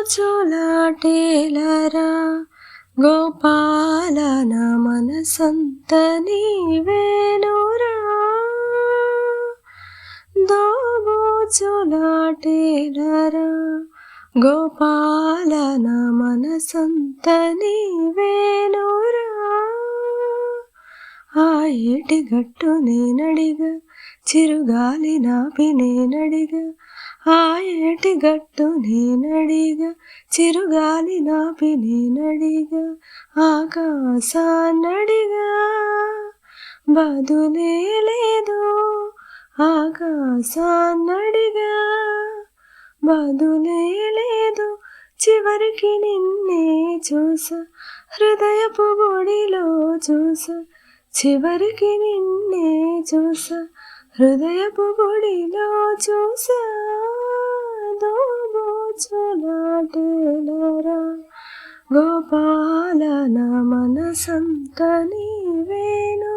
దోబూచులాటేలరా గోపాల నా మనసంత నీవేనురా. దోబూచులాటేలరా గోపాల నా మనసంత నీవేనురా. ఆ ఏటి గట్టు నేనడిగా చిరుగాలి నాపి నేనడిగా, ఆ ఏటి గట్టు నేనడిగా చిరుగాలి నాపి నేనడిగా, ఆకాశాన్నడిగా బదులే లేదు. ఆకాశాన్నడిగా బదులే లేదు. చివరికి నిన్నే చూసా హృదయపు గుడిలో చూసా, చివరికి నిన్నే చూసా హృదయపు గుడిలో చూసా. దోబూచులాటేలరా గోపాల నా మనసంత నీవేను.